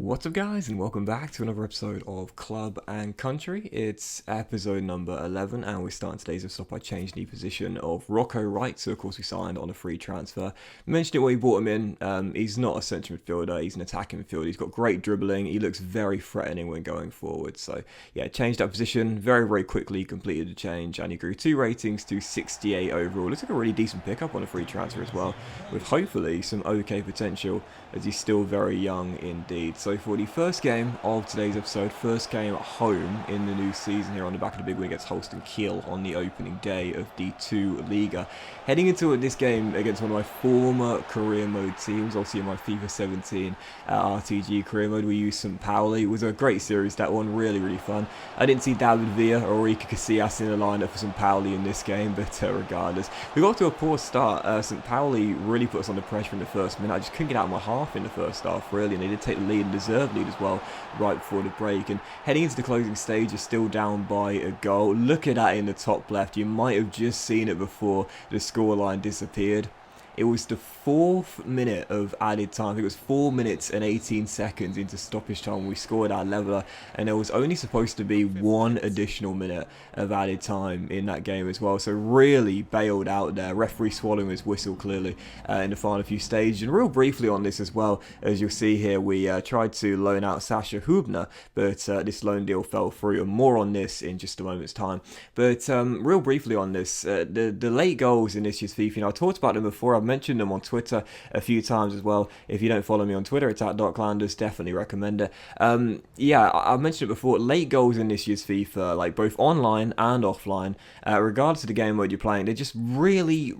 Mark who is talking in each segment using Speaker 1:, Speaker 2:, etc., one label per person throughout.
Speaker 1: What's up guys, and welcome back to another episode of Club and Country. It's episode number 11 and we're starting today's episode by changing the position of Rocco Wright. So of course we signed on a free transfer. Mentioned it when we brought him in. He's not a central midfielder, he's an attacking midfielder. He's got great dribbling, he looks very threatening when going forward. So yeah, changed that position very quickly, completed the change, and he grew 2 ratings to 68 overall. Looks like a really decent pickup on a free transfer as well, with hopefully some okay potential as he's still very young indeed. So for the first game of today's episode, first game at home in the new season here on the back of the big win against Holston Kiel on the opening day of D2 Liga. Heading into this game against one of my former career mode teams, obviously in my FIFA 17 RTG career mode, we used St. Pauli. It was a great series, that one, really fun. I didn't see David Villa or Iker Casillas in the lineup for St. Pauli in this game, but regardless, we got to a poor start. St. Pauli really put us under pressure in the first minute. I just couldn't get out of my half in the first half, really, and they did take the lead and deserved lead as well right before the break. And heading into the closing stage, you're still down by a goal. Look at that in the top left. You might have just seen it before the scoreline disappeared. It was the 4th minute of added time. I think it was 4 minutes and 18 seconds into stoppage time when we scored our leveller, and there was only supposed to be 1 additional minute of added time in that game as well. So really bailed out there. Referee swallowing his whistle clearly in the final few stages. And real briefly on this as well, as you'll see here, we tried to loan out Sasha Hubner, but this loan deal fell through, and more on this in just a moment's time. But real briefly on this, the late goals in this year's FIFA, I talked about them before. I've mentioned them on Twitter a few times as well. If you don't follow me on Twitter, it's at @DocLanders. Definitely recommend it. Yeah, I've mentioned it before. Late goals in this year's FIFA, like both online and offline, regardless of the game mode you're playing, they're just really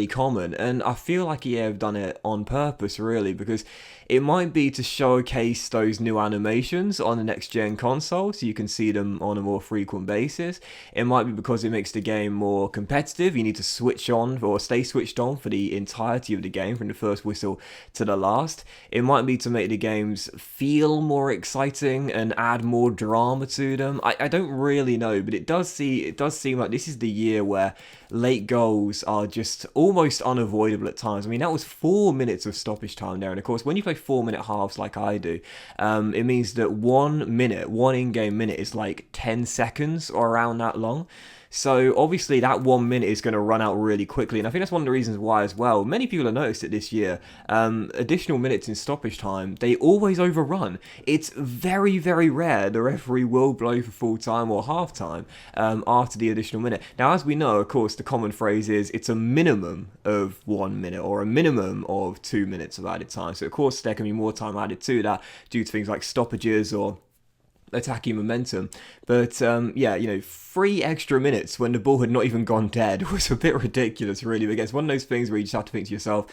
Speaker 1: common. And I feel like EA have done it on purpose, really, because it might be to showcase those new animations on the next gen console so you can see them on a more frequent basis. It might be because it makes the game more competitive. You need to switch on or stay switched on for the entirety of the game from the first whistle to the last. It might be to make the games feel more exciting and add more drama to them. I don't really know, but it does seem like this is the year where late goals are just almost unavoidable at times. I mean, that was 4 minutes of stoppage time there, and of course when you play 4-minute halves like I do, it means that 1 minute, 1 in-game minute is like 10 seconds or around that long. So obviously that 1 minute is going to run out really quickly, and I think that's one of the reasons why as well. Many people have noticed it this year. Additional minutes in stoppage time, they always overrun. It's very rare the referee will blow for full time or half time after the additional minute. Now, as we know, of course, the common phrase is it's a minimum of 1 minute or a minimum of 2 minutes of added time. So of course there can be more time added to that due to things like stoppages or attacking momentum. But yeah, 3 extra minutes when the ball had not even gone dead was a bit ridiculous, really. But it's one of those things where you just have to think to yourself,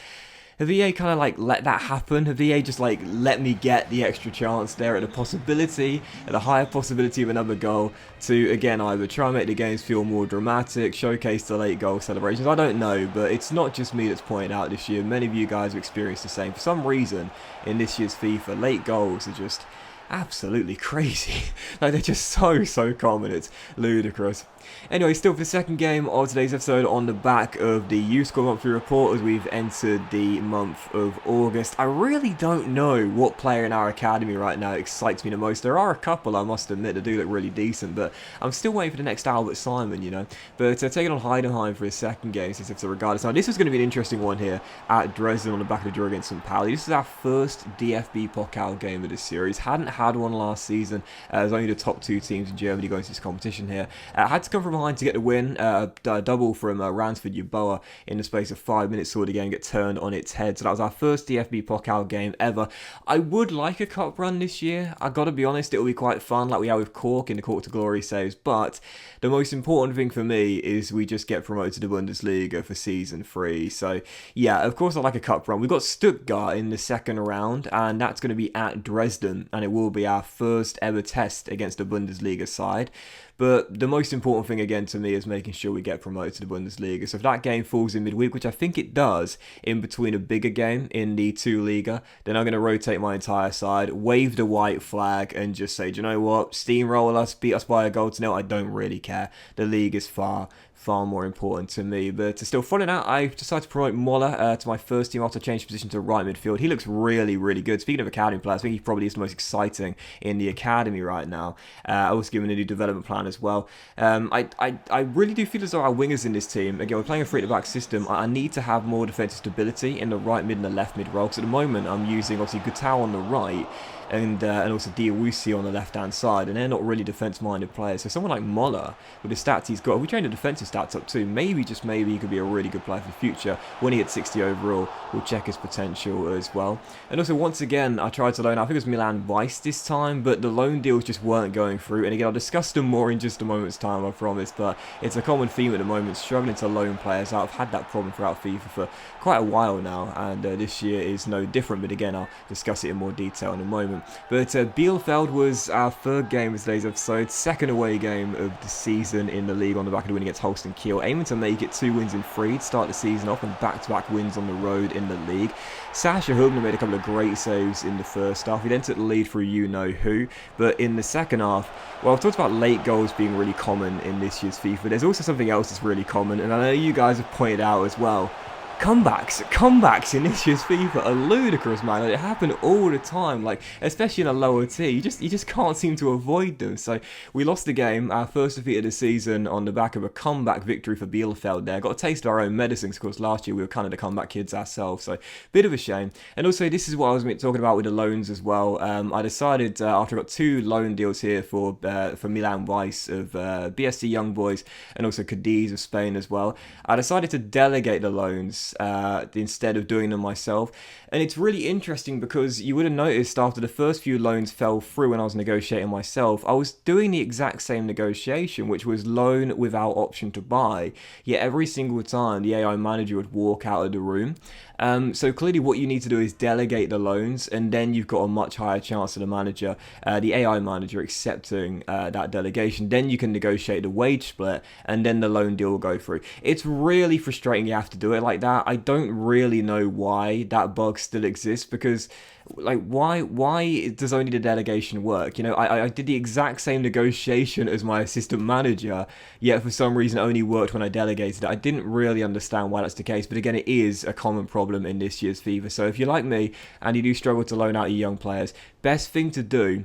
Speaker 1: have EA kind of like let that happen? Have EA just like let me get the extra chance there at a higher possibility of another goal to, again, either try and make the games feel more dramatic, showcase the late goal celebrations? I don't know, but it's not just me that's pointed out this year. Many of you guys have experienced the same. For some reason, in this year's FIFA, late goals are just absolutely crazy. Like, they're just so common, it's ludicrous. Anyway, still for the second game of today's episode on the back of the U-Score monthly report as we've entered the month of August. I really don't know what player in our academy right now excites me the most. There are a couple, I must admit, that do look really decent, but I'm still waiting for the next Albert Simon, But taking on Heidenheim for his second game since it's regardless. Now, this is going to be an interesting one here at Dresden on the back of the draw against St. Pauli. This is our first DFB Pokal game of this series. Hadn't had one last season. There's only the top 2 teams in Germany going to this competition here. Had to come from behind to get the win. A double from Ransford Yeboah in the space of 5 minutes, saw the game get turned on its head. So that was our first DFB Pokal game ever. I would like a cup run this year. I gotta be honest, it'll be quite fun, like we had with Cork in the Court to Glory saves. But the most important thing for me is we just get promoted to the Bundesliga for season 3. So yeah, of course I like a cup run. We've got Stuttgart in the second round, and that's going to be at Dresden, and it will be our first ever test against a Bundesliga side. But the most important thing again to me is making sure we get promoted to the Bundesliga. So if that game falls in midweek, which I think it does, in between a bigger game in the 2 Liga, then I'm going to rotate my entire side, wave the white flag, and just say, do you know what? Steamroll us, beat us by a goal to nil. I don't really care. The league is far far more important to me. But still, following out, I decided to promote Moller to my first team after I changed position to right midfield. He looks really, really good. Speaking of academy players, I think he probably is the most exciting in the academy right now. I was given a new development plan as well. I really do feel as though our wingers in this team, again, we're playing a 3-at-the-back system. I need to have more defensive stability in the right mid and the left mid role, because at the moment I'm using obviously Gutau on the right and also Diawusi on the left-hand side, and they're not really defence-minded players. So someone like Moller, with the stats he's got, if we train the defensive stats up too, maybe, just maybe, he could be a really good player for the future. When he hits 60 overall, we'll check his potential as well. And also, once again, I tried to loan out, I think it was Milan Weiss this time, but the loan deals just weren't going through. And again, I'll discuss them more in just a moment's time, I promise, but it's a common theme at the moment, struggling to loan players out. I've had that problem throughout FIFA for quite a while now, and this year is no different, but again, I'll discuss it in more detail in a moment. But Bielefeld was our third game of today's episode, second away game of the season in the league on the back of the win against Holstein Kiel, aiming to make it 2 wins in 3 to start the season off and back-to-back wins on the road in the league. Sasha Hubner made a couple of great saves in the first half. He then took the lead for you-know-who, but in the second half, well, I've talked about late goals being really common in this year's FIFA. There's also something else that's really common, and I know you guys have pointed out as well. Comebacks in this year's FIFA are ludicrous, man. It happen all the time, like especially in a lower tier. You just can't seem to avoid them. So we lost the game, our first defeat of the season, on the back of a comeback victory for Bielefeld. There got a taste of our own medicines. Of course, last year we were kind of the comeback kids ourselves, so bit of a shame. And also, this is what I was talking about with the loans as well. I decided after I got 2 loan deals here for Milan Weiss of BSC Young Boys and also Cadiz of Spain as well. I decided to delegate the loans instead of doing them myself. And it's really interesting because you would have noticed after the first few loans fell through when I was negotiating myself, I was doing the exact same negotiation, which was loan without option to buy. Yet every single time the AI manager would walk out of the room. So clearly what you need to do is delegate the loans, and then you've got a much higher chance of the manager, the AI manager, accepting that delegation. Then you can negotiate the wage split, and then the loan deal will go through. It's really frustrating you have to do it like that. I don't really know why that bug still exists, because like why does only the delegation work? You know, I did the exact same negotiation as my assistant manager, yet for some reason it only worked when I delegated it. I didn't really understand why that's the case, but again, it is a common problem in this year's FIFA. So if you're like me and you do struggle to loan out your young players, best thing to do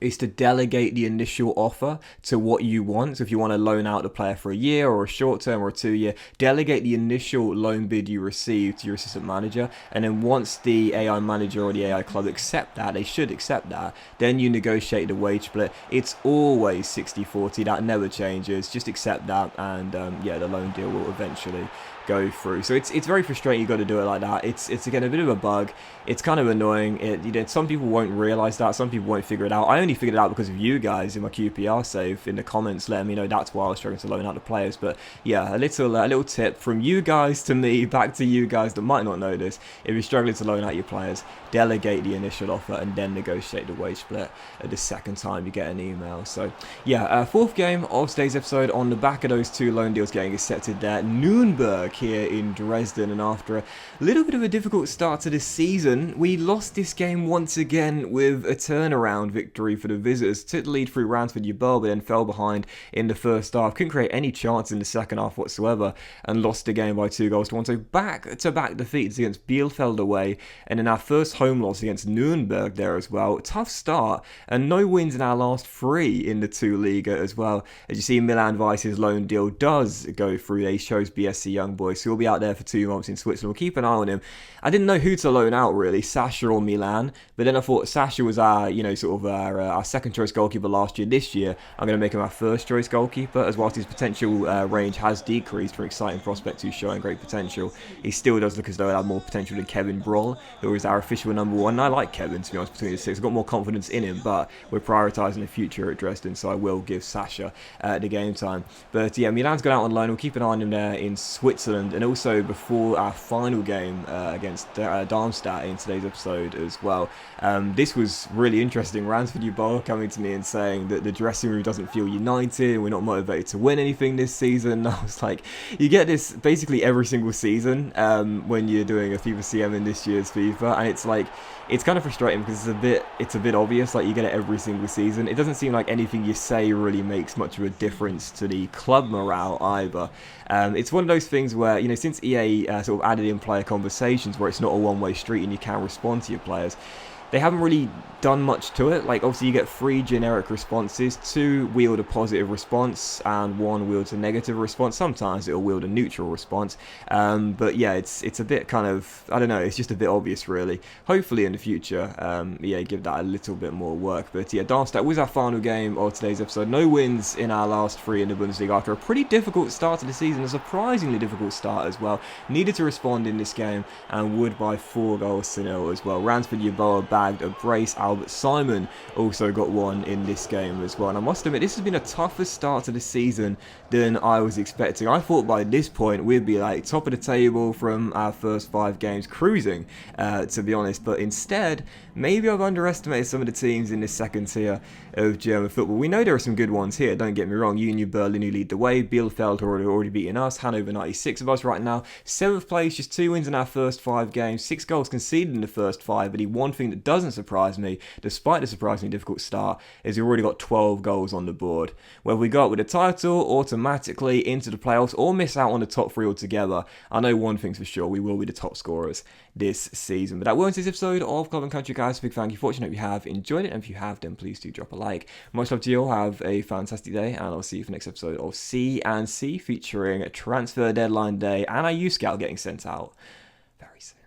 Speaker 1: is to delegate the initial offer to what you want. So if you want to loan out the player for a year or a short term or a 2-year, delegate the initial loan bid you receive to your assistant manager. And then once the AI manager or the AI club accept that, they should accept that, then you negotiate the wage split. It's always 60-40, that never changes. Just accept that, and yeah, the loan deal will eventually go through. So it's very frustrating. You got to do it like that. It's again a bit of a bug. It's kind of annoying. Some people won't realize that. Some people won't figure it out. I only figured it out because of you guys in my QPR save in the comments, letting me know that's why I was struggling to loan out the players. But yeah, a little tip from you guys to me, back to you guys that might not know this. If you're struggling to loan out your players, delegate the initial offer and then negotiate the wage split at the second time you get an email. So yeah, 4th game of today's episode on the back of those 2 loan deals getting accepted there. Nuremberg here in Dresden, and after a little bit of a difficult start to this season, we lost this game once again with a turnaround victory for the visitors. Took the lead through Ransford Jebel, but then fell behind in the first half. Couldn't create any chance in the second half whatsoever and lost the game by 2 goals to 1. So back-to-back defeats against Bielefeld away, and in our first home loss against Nuremberg there as well. Tough start, and no wins in our last 3 in the 2 Liga as well. As you see, Milan Weiss's loan deal does go through. They chose BSC Young Boys, so he'll be out there for 2 months in Switzerland. We'll keep an eye on him. I didn't know who to loan out really, Sasha or Milan, but then I thought Sasha was our, our second choice goalkeeper last year. This year, I'm going to make him our first choice goalkeeper, as whilst his potential range has decreased for exciting prospects who's showing great potential, he still does look as though he had more potential than Kevin Broll, who is our official number 1. And I like Kevin, to be honest, between the 6. I've got more confidence in him, but we're prioritising the future at Dresden, so I will give Sasha the game time. But yeah, Milan's gone out on loan. We'll keep an eye on him there in Switzerland, and also before our final game against Darmstadt in today's episode as well. This was really interesting. Ransford Jebel coming to me and saying that the dressing room doesn't feel united, we're not motivated to win anything this season. I was like, you get this basically every single season when you're doing a FIFA CM in this year's FIFA, and it's like, it's kind of frustrating because it's a bit obvious, like you get it every single season. It doesn't seem like anything you say really makes much of a difference to the club morale either. It's one of those things where, you know, since EA sort of added in player conversations where it's not a one-way street and you can respond to your players, they haven't really done much to it. Like, obviously you get 3 generic responses, 2 wield a positive response and 1 wields a negative response. Sometimes it'll wield a neutral response, but yeah, it's a bit kind of, I don't know, it's just a bit obvious really. Hopefully in the future, yeah, give that a little bit more work. But yeah, Darmstadt was our final game of today's episode. No wins in our last 3 in the Bundesliga after a pretty difficult start to the season, a surprisingly difficult start as well. Needed to respond in this game and would by 4 goals to 0 as well. Ransford Yeboah bagged a brace. Albert Simon also got 1 in this game as well. And I must admit, this has been a tougher start to the season than I was expecting. I thought by this point we'd be like top of the table from our first 5 games, cruising, to be honest. But instead, maybe I've underestimated some of the teams in this second tier of German football. We know there are some good ones here, don't get me wrong. Union Berlin, who lead the way. Bielefeld already beaten us. Hanover 96 of us right now. 7th place, just 2 wins in our first 5 games. 6 goals conceded in the first 5. But the one thing that doesn't surprise me, despite the surprisingly difficult start, is we've already got 12 goals on the board. Whether we go up with a title automatically into the playoffs or miss out on the top 3 altogether, I know one thing's for sure, we will be the top scorers this season. But that was this episode of Club and Country, guys. Big thank you. Fortunate if you have enjoyed it, and if you have, then please do drop a like. Much love to you all. Have a fantastic day, and I'll see you for the next episode of C&C, featuring Transfer Deadline Day and our U Scout getting sent out very soon.